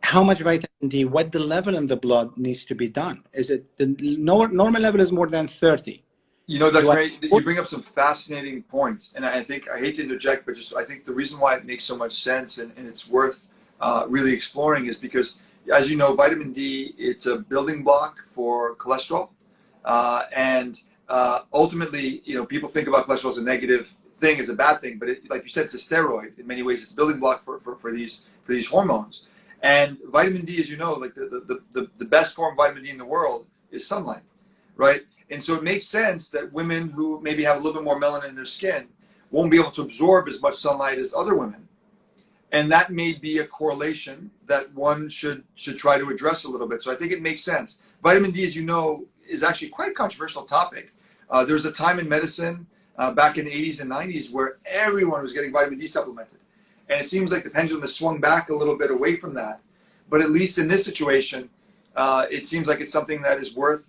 A: How much vitamin D, what the level in the blood needs to be done? Is it the normal level is more than 30?
B: That's right. You bring up some fascinating points. And I think, I hate to interject, but I think the reason why it makes so much sense and it's worth really exploring is because, as you know, vitamin D, it's a building block for cholesterol. Ultimately, people think about cholesterol as a negative thing, as a bad thing, but like you said, it's a steroid. In many ways, it's a building block for these hormones. And vitamin D, as you know, like the best form of vitamin D in the world is sunlight, right? And so it makes sense that women who maybe have a little bit more melanin in their skin won't be able to absorb as much sunlight as other women. And that may be a correlation that one should try to address a little bit. So I think it makes sense. Vitamin D, as you know, is actually quite a controversial topic. There was a time in medicine back in the 80s and 90s where everyone was getting vitamin D supplemented. And it seems like the pendulum has swung back a little bit away from that. But at least in this situation, it seems like it's something that is worth,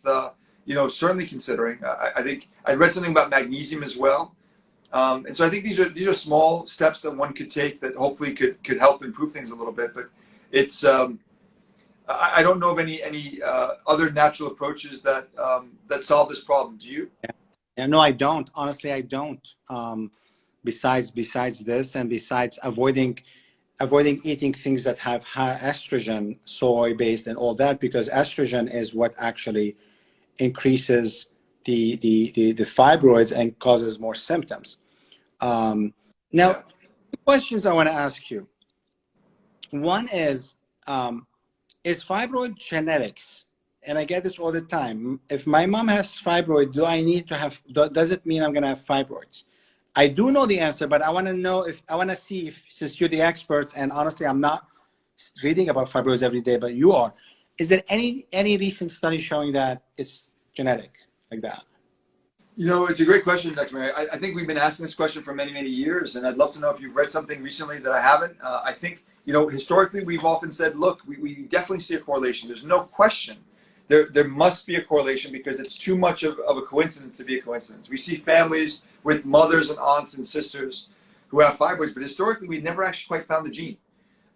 B: certainly considering. I think I read something about magnesium as well. And so I think these are small steps that one could take that hopefully could help improve things a little bit. But it's I don't know of any other natural approaches that solve this problem. Do you?
A: Yeah, no, I don't. Honestly, I don't. Besides this, and besides avoiding eating things that have high estrogen, soy based, and all that, because estrogen is what actually increases the fibroids and causes more symptoms. Now,
B: Yeah.
A: two questions I want to ask you. One is fibroid genetics? And I get this all the time. If my mom has fibroid, do I need to have, does it mean I'm going to have fibroids? I do know the answer, but I want to know if, I want to see if, since you're the experts, and honestly, I'm not reading about fibroids every day, but you are. Is there any recent study showing that it's genetic like that?
B: It's a great question, Dr. Merhi. I think we've been asking this question for many, many years, and I'd love to know if you've read something recently that I haven't. I think, historically, we've often said, look, we definitely see a correlation. There's no question. There must be a correlation because it's too much of a coincidence to be a coincidence. We see families with mothers and aunts and sisters who have fibroids, but historically, we've never actually quite found the gene.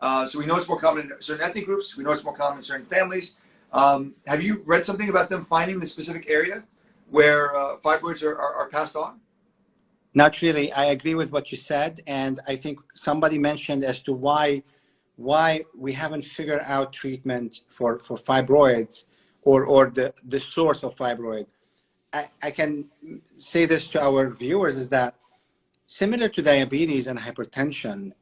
B: So we know it's more common in certain ethnic groups. We know it's more common in certain families. Have you read something about them finding the specific area where fibroids are passed on?
A: Not really. I agree with what you said. And I think somebody mentioned as to why we haven't figured out treatment for fibroids or the source of fibroid. I can say this to our viewers is that similar to diabetes and hypertension,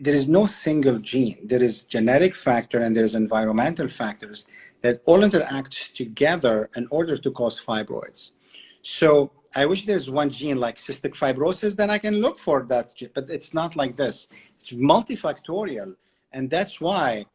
A: there is no single gene. There is genetic factor and there's environmental factors that all interact together in order to cause fibroids. So I wish there's one gene like cystic fibrosis, then I can look for that gene, but it's not like this. It's multifactorial. And that's why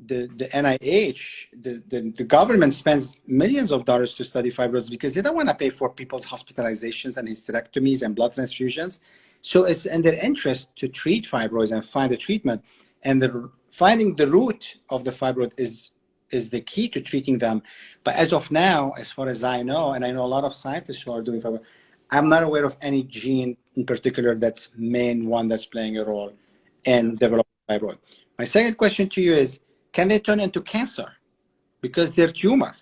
A: the NIH, the government spends millions of dollars to study fibroids because they don't want to pay for people's hospitalizations and hysterectomies and blood transfusions. So it's in their interest to treat fibroids and find a treatment. And finding the root of the fibroid is the key to treating them. But as of now, as far as I know, and I know a lot of scientists who are doing fibroid, I'm not aware of any gene in particular that's main one that's playing a role in developing fibroid. My second question to you is, can they turn into cancer because they're tumor?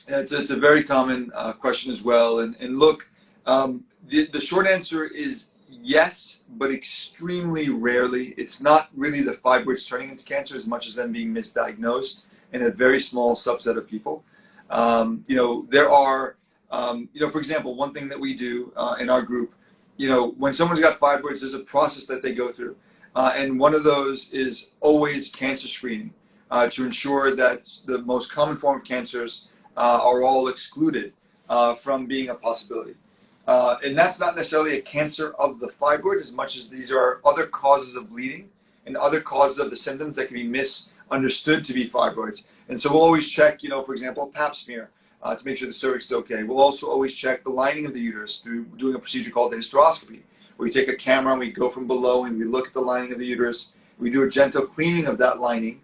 B: It's a very common question as well. And look, the short answer is yes, but extremely rarely. It's not really the fibroids turning into cancer as much as them being misdiagnosed in a very small subset of people. There are, for example, one thing that we do in our group, when someone's got fibroids, there's a process that they go through. And one of those is always cancer screening to ensure that the most common form of cancers are all excluded from being a possibility. And that's not necessarily a cancer of the fibroid as much as these are other causes of bleeding and other causes of the symptoms that can be misunderstood to be fibroids. And so we'll always check, for example, a pap smear to make sure the cervix is okay. We'll also always check the lining of the uterus through doing a procedure called the hysteroscopy, where we take a camera and we go from below and we look at the lining of the uterus. We do a gentle cleaning of that lining,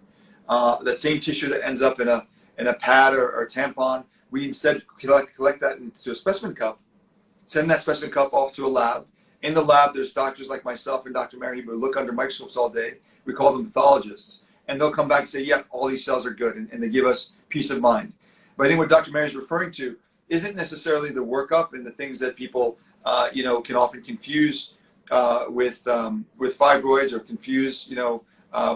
B: that same tissue that ends up in a pad or a tampon. We instead collect that into a specimen cup, send that specimen cup off to a lab. In the lab, there's doctors like myself and Dr. Merhi who look under microscopes all day. We call them pathologists. And they'll come back and say, yep, all these cells are good. And they give us peace of mind. But I think what Dr. Merhi is referring to isn't necessarily the workup and the things that people can often confuse with fibroids or confuse,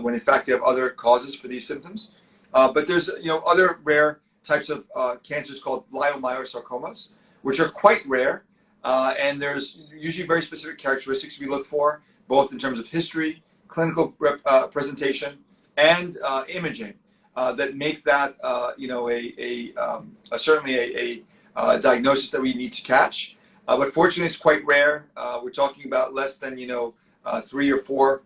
B: when in fact they have other causes for these symptoms. But there's, other rare types of cancers called leiomyosarcomas, which are quite rare. And there's usually very specific characteristics we look for, both in terms of history, clinical presentation, and imaging that make that, certainly a diagnosis that we need to catch. But fortunately, it's quite rare. We're talking about less than 3 or 4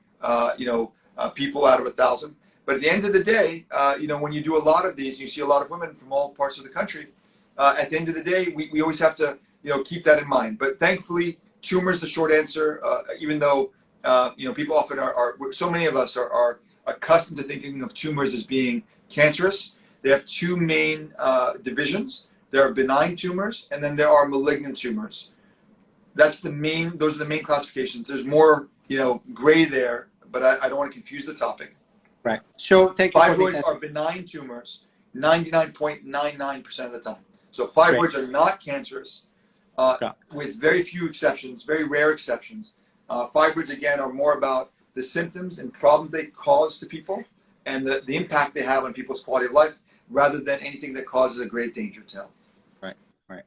B: people out of 1,000. But at the end of the day, when you do a lot of these, you see a lot of women from all parts of the country. At the end of the day, we always have to keep that in mind. But thankfully, tumor is the short answer. Even though people often are so many of us are accustomed to thinking of tumors as being cancerous. they have two main divisions. There are benign tumors, and then there are malignant tumors. Those are the main classifications. There's more, gray there, but I don't want to confuse the topic.
A: Right. So thank you for
B: Fibroids are benign tumors 99.99% of the time. So fibroids are not cancerous, with very few exceptions, very rare exceptions. Fibroids, again, are more about the symptoms and problems they cause to people and the impact they have on people's quality of life, rather than anything that causes a great danger to health.
A: Right, right.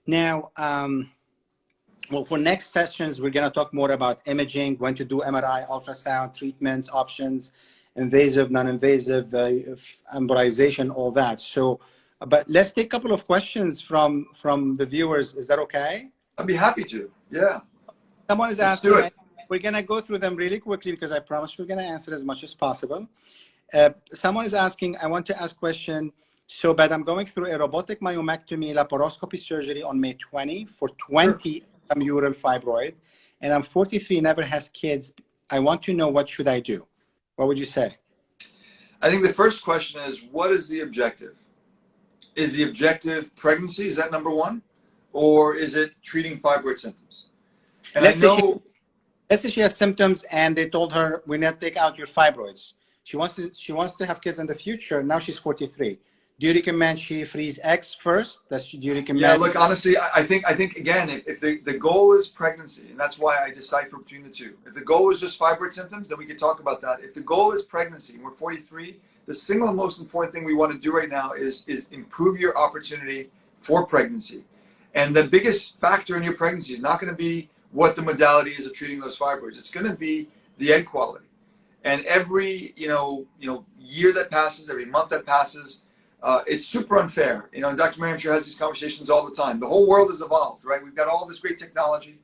A: Now, well, for next sessions, we're going to talk more about imaging, when to do MRI, ultrasound, treatment options, invasive, non-invasive, embolization, all that. So, but let's take a couple of questions from the viewers. Is that okay?
B: I'd be happy to. Yeah.
A: Someone is asking. We're going to go through them really quickly because I promise we're going to answer as much as possible. Someone is asking, I want to ask a question. So, but I'm going through a robotic myomectomy laparoscopy surgery on May 20 for 20 mural fibroid, and I'm 43, never has kids. I want to know, what should I do? What would you say?
B: I think the first question is, what is the objective? Is the objective pregnancy? Is that number one? Or is it treating fibroid symptoms? And let's
A: say she has symptoms and they told her, we're not take out your fibroids. She wants to have kids in the future. Now she's 43. Do you recommend she freeze eggs first? Do you recommend?
B: Yeah, look, honestly, I think again, if the goal is pregnancy, and that's why I decipher between the two. If the goal is just fibroid symptoms, then we could talk about that. If the goal is pregnancy, and we're 43, the single most important thing we want to do right now is improve your opportunity for pregnancy. And the biggest factor in your pregnancy is not going to be what the modality is of treating those fibroids. It's going to be the egg quality. And every year that passes, every month that passes, it's super unfair. And Dr. Merhi, I'm sure, has these conversations all the time. The whole world has evolved, right? We've got all this great technology.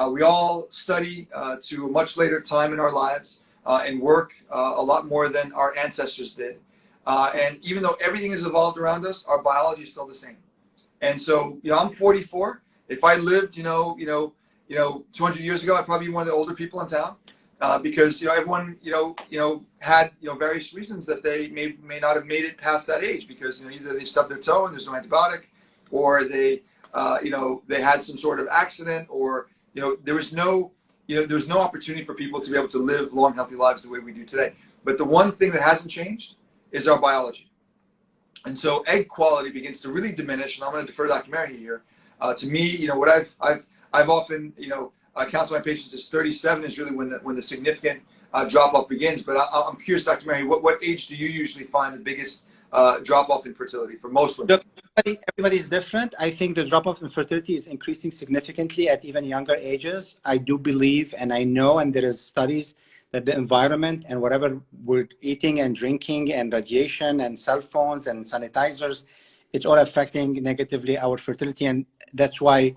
B: We all study to a much later time in our lives and work a lot more than our ancestors did. And even though everything has evolved around us, our biology is still the same. And so, I'm 44. If I lived, 200 years ago, I'd probably be one of the older people in town. Because everyone had various reasons that they may not have made it past that age, because either they stubbed their toe and there's no antibiotic, or they had some sort of accident, or there was no opportunity for people to be able to live long, healthy lives the way we do today. But the one thing that hasn't changed is our biology. And so egg quality begins to really diminish, and I'm going to defer to Dr. Merhi here. To me, what I've often counsel my patients is 37 is really when the significant drop off begins. But I'm curious, Dr. Merhi, what age do you usually find the biggest drop off in fertility for most women?
A: Look, everybody's different. I think the drop off in fertility is increasing significantly at even younger ages. I do believe, and I know, and there is studies that the environment and whatever we're eating and drinking and radiation and cell phones and sanitizers, it's all affecting negatively our fertility. And that's why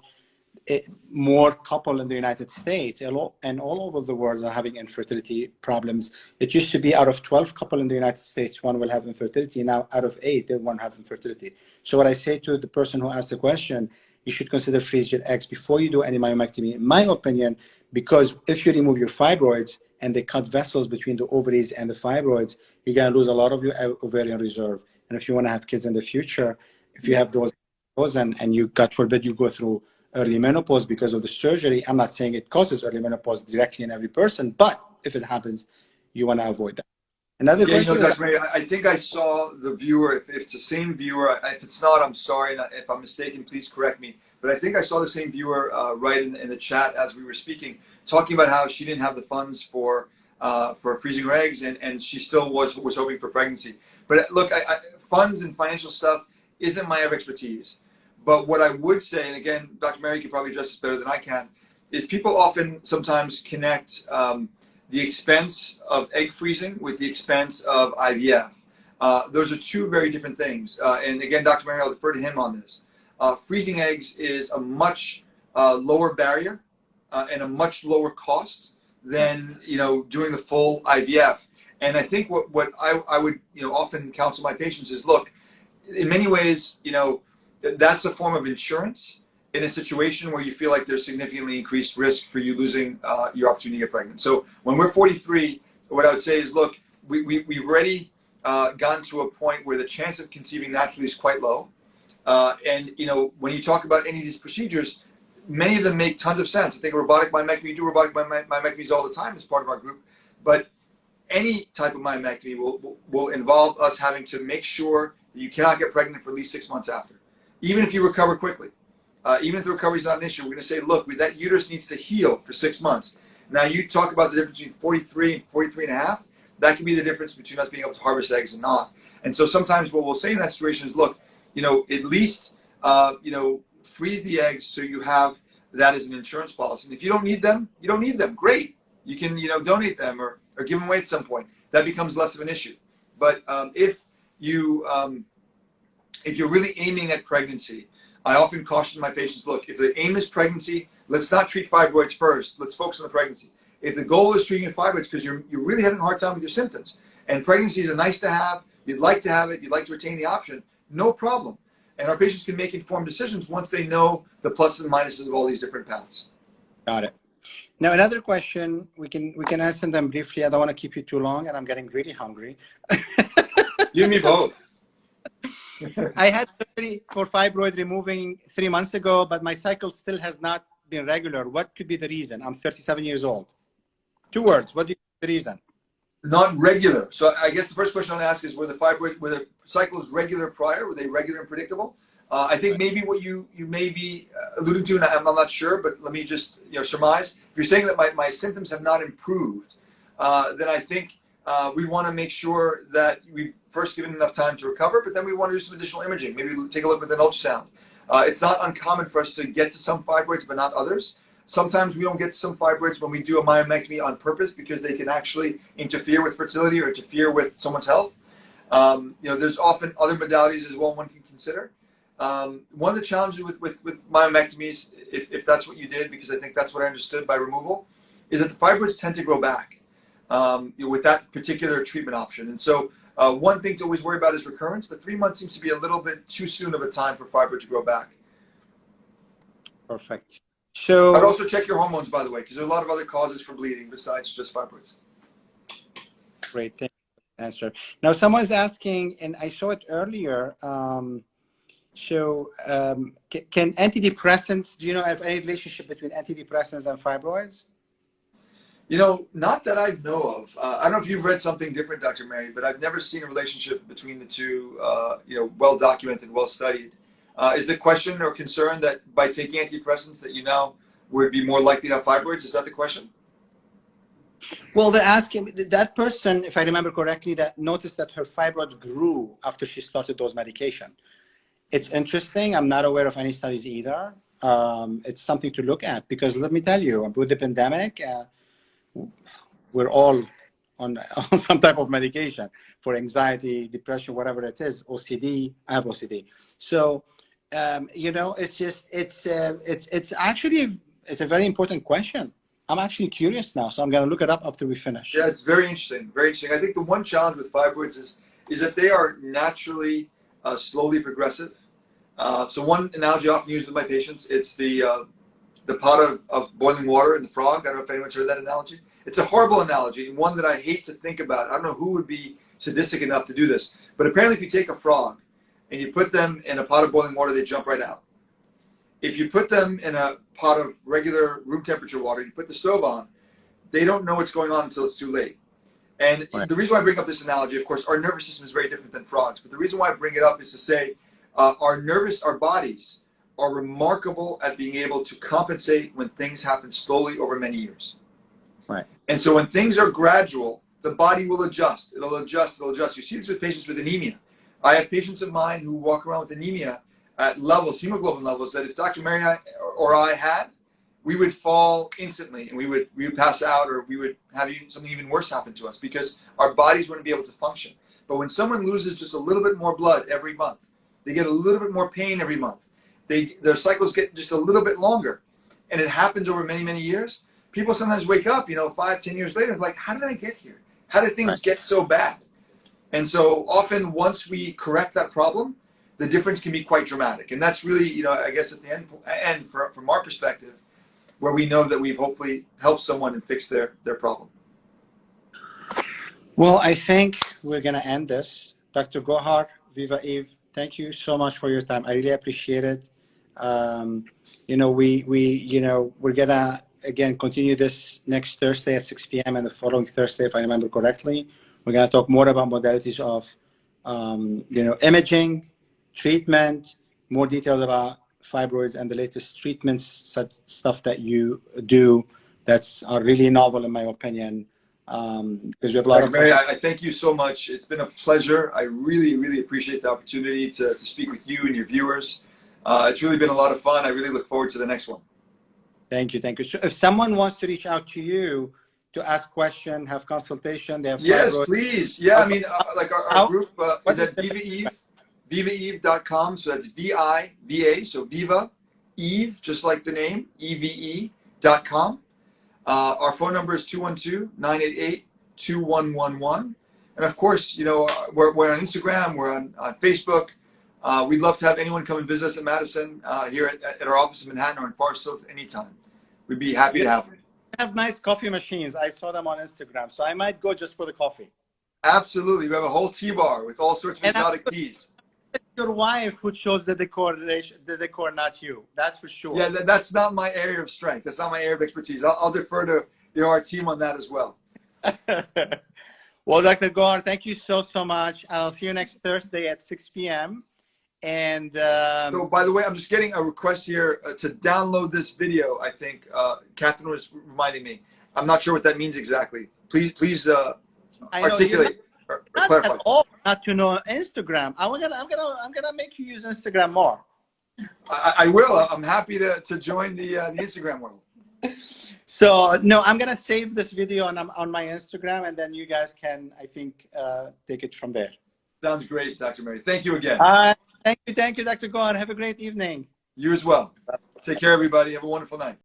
A: more couples in the United States and all over the world are having infertility problems. It used to be out of 12 couples in the United States, one will have infertility. Now out of 8, they won't have infertility. So what I say to the person who asked the question, you should consider freeze your eggs before you do any myomectomy, in my opinion, because if you remove your fibroids and they cut vessels between the ovaries and the fibroids, you're going to lose a lot of your ovarian reserve. And if you want to have kids in the future, if you have those and you, God forbid, you go through early menopause because of the surgery, I'm not saying it causes early menopause directly in every person, but if it happens, you want to avoid that. Another question
B: Dr. Merhi, I think I saw the viewer. If it's the same viewer, if it's not, I'm sorry. If I'm mistaken, please correct me. But I think I saw the same viewer right in the chat as we were speaking, talking about how she didn't have the funds for freezing her eggs, and she still was hoping for pregnancy. But look, funds and financial stuff isn't my expertise. But what I would say, and again, Dr. Merhi can probably address this better than I can, is people often sometimes connect the expense of egg freezing with the expense of IVF. Those are two very different things. And again, Dr. Merhi, I'll defer to him on this. Freezing eggs is a much lower barrier and a much lower cost than doing the full IVF. And I think what I would often counsel my patients is, look, in many ways, that's a form of insurance in a situation where you feel like there's significantly increased risk for you losing your opportunity to get pregnant. So when we're 43, what I would say is, look, we've already gotten to a point where the chance of conceiving naturally is quite low. And when you talk about any of these procedures, many of them make tons of sense. I think robotic myomectomy, we do robotic myomectomies all the time as part of our group, but any type of myomectomy will involve us having to make sure that you cannot get pregnant for at least 6 months after, even if you recover quickly. Even if the recovery is not an issue, we're going to say, look, that uterus needs to heal for 6 months. Now, you talk about the difference between 43 and 43 and a half. That can be the difference between us being able to harvest eggs and not. And so sometimes what we'll say in that situation is, look, at least, freeze the eggs so you have that as an insurance policy. And if you don't need them, you don't need them. Great. You can, donate them or give them away at some point. That becomes less of an issue. But if you're really aiming at pregnancy, I often caution my patients, look, if the aim is pregnancy, let's not treat fibroids first. Let's focus on the pregnancy. If the goal is treating your fibroids because you're really having a hard time with your symptoms, and pregnancy is a nice to have, you'd like to have it, you'd like to retain the option, no problem. And our patients can make informed decisions once they know the pluses and minuses of all these different paths.
A: Got it. Now, another question, we can answer them briefly. I don't want to keep you too long, and I'm getting really hungry.
B: You and me both.
A: I had surgery for fibroid removing 3 months ago, but my cycle still has not been regular. What could be the reason? I'm 37 years old. 2 words. What do you think the reason?
B: Not regular. So I guess the first question I want to ask is, were the cycles regular prior? Were they regular and predictable? I think maybe what you may be alluding to, and I'm not sure, but let me just surmise. If you're saying that my symptoms have not improved, then I think we want to make sure that we've first given enough time to recover, but then we want to do some additional imaging. Maybe take a look with an ultrasound. It's not uncommon for us to get to some fibroids, but not others. Sometimes we don't get to some fibroids when we do a myomectomy on purpose because they can actually interfere with fertility or interfere with someone's health. There's often other modalities as well one can consider. One of the challenges with myomectomies, if that's what you did, because I think that's what I understood by removal, is that the fibroids tend to grow back with that particular treatment option. And so one thing to always worry about is recurrence, but 3 months seems to be a little bit too soon of a time for fibroid to grow back.
A: Perfect. So
B: I'd also check your hormones, by the way, because there are a lot of other causes for bleeding besides just fibroids.
A: Great, thank you for the answer. Now, someone's asking, and I saw it earlier, can antidepressants, do you know have any relationship between antidepressants and fibroids?
B: Not that I know of. I don't know if you've read something different, Dr. Merhi, but I've never seen a relationship between the two, well documented, well studied. Is the question or concern that by taking antidepressants that you now would be more likely to have fibroids? Is that the question?
A: Well, they're asking, that person, if I remember correctly, that noticed that her fibroids grew after she started those medication. It's interesting. I'm not aware of any studies either. It's something to look at because let me tell you, with the pandemic, we're all on some type of medication for anxiety, depression, whatever it is, OCD. I have OCD. So, it's actually a very important question. I'm actually curious now, so I'm going to look it up after we finish.
B: Yeah, it's very interesting. Very interesting. I think the one challenge with fibroids is that they are naturally slowly progressive. So one analogy I often use with my patients, it's the pot of boiling water and the frog. I don't know if anyone's heard that analogy. It's a horrible analogy and one that I hate to think about. I don't know who would be sadistic enough to do this, but apparently if you take a frog and you put them in a pot of boiling water, they jump right out. If you put them in a pot of regular room temperature water, you put the stove on, they don't know what's going on until it's too late. And
A: right.
B: The reason why I bring up this analogy, of course, our nervous system is very different than frogs, but the reason why I bring it up is to say our bodies are remarkable at being able to compensate when things happen slowly over many years.
A: Right.
B: And so when things are gradual, the body will adjust. It'll adjust. It'll adjust. You see this with patients with anemia. I have patients of mine who walk around with anemia at levels, hemoglobin levels, that if Dr. Merhi or I had, we would fall instantly and we would pass out, or we would have something even worse happen to us because our bodies wouldn't be able to function. But when someone loses just a little bit more blood every month, they get a little bit more pain every month, their cycles get just a little bit longer, and it happens over many, many years. People sometimes wake up, 5-10 years later, like, how did I get here? How did things get so bad? And so often once we correct that problem, the difference can be quite dramatic. And that's really, I guess at the end from our perspective, where we know that we've hopefully helped someone and fixed their problem.
A: Well, I think we're going to end this. Dr. Gohar, Viva Eve, thank you so much for your time. I really appreciate it. You know, we're going to, again, continue this next Thursday at 6 p.m. and the following Thursday, if I remember correctly. We're going to talk more about modalities of, imaging, treatment, more details about fibroids and the latest treatments, such stuff that you do that's are really novel, in my opinion. Because we have a lot
B: Dr.
A: of
B: Merhi, I thank you so much. It's been a pleasure. I really, really appreciate the opportunity to speak with you and your viewers. It's really been a lot of fun. I really look forward to the next one.
A: Thank you. So if someone wants to reach out to you to ask questions, have consultation, they have
B: Yes,
A: fibroids.
B: please. Yeah, I mean, like our group is at
A: the-
B: Viva Eve, vivaeve.com. So that's VIVA, so Viva Eve, just like the name, EVE.com. Our phone number is 212-988-2111. And of course, you know, we're on Instagram, we're on Facebook. We'd love to have anyone come and visit us in Madison, here at our office in Manhattan or in Forest Hills anytime. We'd be happy to have them.
A: They have nice coffee machines. I saw them on Instagram, so I might go just for the coffee.
B: Absolutely. We have a whole tea bar with all sorts of exotic teas.
A: Your wife who chose the decor, not you. That's for sure.
B: Yeah, that's not my area of strength. That's not my area of expertise. I'll defer to our team on that as well.
A: Well, Dr. Kohar, thank you so much. I'll see you next Thursday at 6 p.m. And
B: so, by the way, I'm just getting a request here to download this video. I think Catherine was reminding me. I'm not sure what that means exactly. Please articulate or clarify.
A: Not at all not to know Instagram. I'm gonna make you use Instagram more.
B: I will. I'm happy to join the Instagram world.
A: So no, I'm gonna save this video on my Instagram, and then you guys can, I think, take it from there.
B: Sounds great, Dr. Merhi. Thank you again.
A: Thank you, Dr. Kohar. Have a great evening.
B: You as well. Take care, everybody. Have a wonderful night.